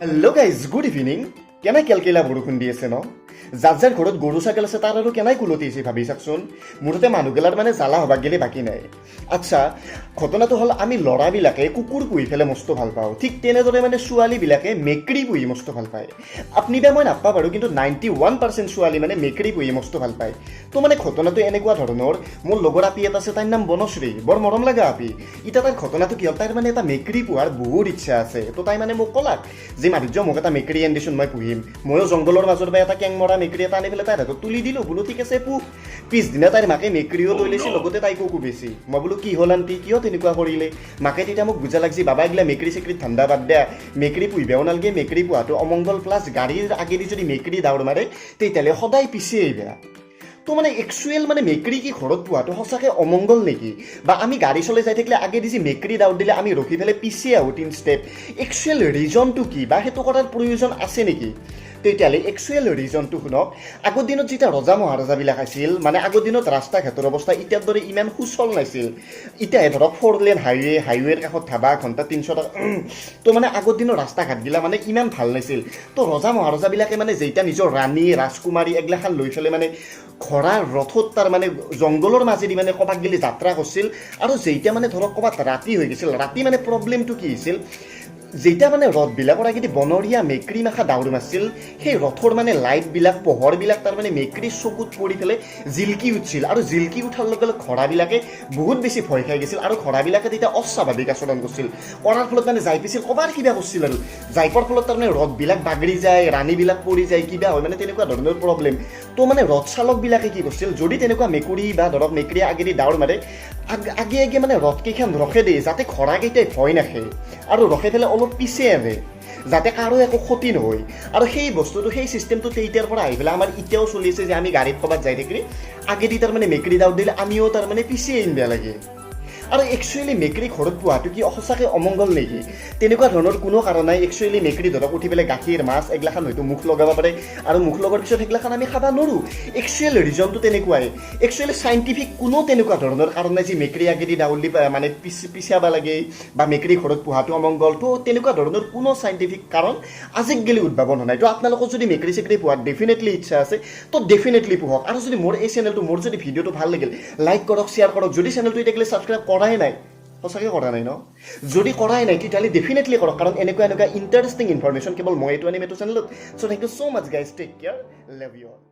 hello' guys good evening কেনে কেলকেলা বৰষুণ দি আছে ন যাৰ যাৰ ঘৰত গৰু ছাগল আছে তাৰ আৰু কেনাই কুলতি আছে ভাবি চাওকচোন মোৰতে মানুহগেলাৰ মানে জ্বালা হবাক গেলে বাকী নাই আচ্ছা ঘটনাটো হ'ল আমি ল'ৰাবিলাকে কুকুৰ পুহি পেলাই মস্ত ভাল পাওঁ ঠিক তেনেদৰে মানে ছোৱালীবিলাকে মেকুৰী পুহি মস্ত ভাল পায় আপুনি বা মই নাপাওঁ বাৰু কিন্তু 91% ছোৱালী মানে মেকুৰী পুহি মস্ত ভাল পায় তো মানে ঘটনাটো এনেকুৱা ধৰণৰ মোৰ লগৰ আপী এটা আছে তাৰ নাম বনশ্ৰী বৰ মৰম লগা আপী এতিয়া তাৰ ঘটনাটো কি হ'ল তাইৰ মানে এটা মেকুৰী পোহাৰ বহুত ইচ্ছা আছে তো তাই মানে মোক ক'লাক যে মাধুৰ্য মোক এটা মেকুৰী আনি দেচোন মই পুহিম ময়ো জংঘলৰ মাজৰ পৰা এটা কেং মৰা মেকুৰী এটা আনি পেলাই তাইৰ হাতত তুলি দিলোঁ বোলো ঠিক আছে পুহ পিছদিনা তাইৰ মাকে মেকুৰীও লৈ লৈছিল লগতে তাইকো কোবেছি মই বোলো কি হ'ল আণ্টি কিয় তেনেকুৱা কৰিলে মাকে তেতিয়া মোক বুজা লাগছি বাবা এইগিলা মেকুৰী চেকুৰীত ঠাণ্ডা বাদ দিয়া মেকুৰী পুহিবও নালাগে মেকুৰী পোহাটো অমংগল প্লাছ গাড়ীৰ আগেদি যদি মেকুৰী দাউৰ মাৰে তেতিয়াহ'লে সদায় পিছে আহিবা তো মানে একচুৱেল মানে মেকুৰী কি ঘৰত পোহাটো সঁচাকৈ অমংগল নেকি বা আমি গাড়ী চলাই যাই থাকিলে আগেদি যি মেকুৰী দাউৰ দিলে আমি ৰখি পেলাই পিছে আহোঁ 3 ষ্টেপ একচুৱেল ৰিজনটো কি বা সেইটো কৰাৰ প্ৰয়োজন আছে নেকি তেতিয়াহ'লে একচুৱেল ৰিজনটো শুনক আগৰ দিনত যেতিয়া ৰজা মহাৰজাবিলাক আছিল মানে আগৰ দিনত ৰাস্তা ঘাটৰ অৱস্থা এতিয়াৰ দৰে ইমান সুচল নাছিল এতিয়া ধৰক 4 লেন হাইৱেৰ কাষত ধাবা ঘণ্টা 300 টকা তো মানে আগৰ দিনৰ ৰাস্তা ঘাটগিলা মানে ইমান ভাল নাছিল তো ৰজা মহাৰজাবিলাকে মানে যেতিয়া নিজৰ ৰাণী ৰাজকুমাৰী এগিলাখান লৈ পেলাই মানে ঘোঁৰাৰ ৰথত তাৰ মানে জংঘলৰ মাজেদি মানে ক'ৰবাত গেলি যাত্ৰা কৰিছিল আৰু যেতিয়া মানে ধৰক ক'ৰবাত ৰাতি হৈ গৈছিল ৰাতি মানে প্ৰব্লেমটো কি হৈছিল যেতিয়া মানে ৰথবিলাকৰ আগেদি বনৰীয়া মেকুৰী মাখা দাউৰ মাৰিছিল সেই ৰথৰ মানে লাইটবিলাক পোহৰবিলাক তাৰ মানে মেকুৰীৰ চকুত পৰি পেলাই জিলকি উঠিছিল আৰু জিলকি উঠাৰ লগে লগে ঘোঁৰাবিলাকে বহুত বেছি ভয় খাই গৈছিল আৰু ঘোঁৰাবিলাকে তেতিয়া অস্বাভাৱিক আচৰণ কৰিছিল কৰাৰ ফলত মানে যাই পিছিল ক'ৰবাৰ কিবা কৰিছিল আৰু যাই পোৱাৰ ফলত তাৰমানে ৰথবিলাক বাগৰি যায় ৰাণীবিলাক পৰি যায় কিবা হয় মানে তেনেকুৱা ধৰণৰ প্ৰব্লেম তো মানে ৰথ চালকবিলাকে কি কৰিছিল যদি তেনেকুৱা মেকুৰী বা ধৰক মেকুৰীয়ে আগেদি দাউৰ মাৰে আগে আগে মানে ৰথকেইখন ৰখে দিয়ে যাতে ঘোঁৰাকেইটাই ভয় নাখে আৰু ৰখে পেলাই অলপ পিছে আনে যাতে কাৰো একো ক্ষতি নহয় আৰু সেই বস্তুটো সেই চিষ্টেমটো তেতিয়াৰ পৰা আহি পেলাই আমাৰ এতিয়াও চলি আছে যে আমি গাড়ীত ক'ৰবাত যাই থাকিলে আগেদি তাৰমানে মেকুৰী দাউৰ দিলে আমিও তাৰমানে পিছে আহিব লাগে আৰু একচুৱেলি মেকুৰী ঘৰত পোহাটো কি সঁচাকৈ অমংগল নেকি তেনেকুৱা ধৰণৰ কোনো কাৰণ নাই একচুৱেলি মেকুৰী ধৰক উঠি পেলাই গাখীৰ মাছ এইগিলাখান হয়তো মুখ লগাব পাৰে আৰু মুখ লগোৱাৰ পিছত সেইগিলাখান আমি খাব নোৱাৰোঁ একচুৱেল ৰিজনটো তেনেকুৱাই একচুৱেলি চাইণ্টিফিক কোনো তেনেকুৱা ধৰণৰ কাৰণ নাই যে মেকুৰী আগেদি দাউৰ দি মানে পিছাব লাগে বা মেকুৰী ঘৰত পোহাটো অমংগল তো তেনেকুৱা ধৰণৰ কোনো চাইণ্টিফিক কাৰণ আজিক গেলি উদ্ভাৱন হোৱা নাই তো আপোনালোকৰ যদি মেকুৰী চেকুৰী পোহাত ডেফিনেটলি ইচ্ছা আছে তো ডেফিনেটলি পোহক আৰু যদি মোৰ এই চেনেলটো মোৰ যদি ভিডিঅ'টো ভাল লাগিল লাইক কৰক শ্বেয়াৰ কৰক যদি চেনেলটো এতিয়া ছাবস্ক্ৰাইব কৰাই নাই সঁচাকৈ কৰা নাই ন যদি কৰাই নাই তেতিয়াহ'লে ডেফিনেটলি কৰক কাৰণ এনেকুৱা ইণ্টাৰেষ্টিং ইনফৰমেশ্যন কেৱল মই এইটো আনিম এইটো চেনেলত so' thank you so' much guys take care love you all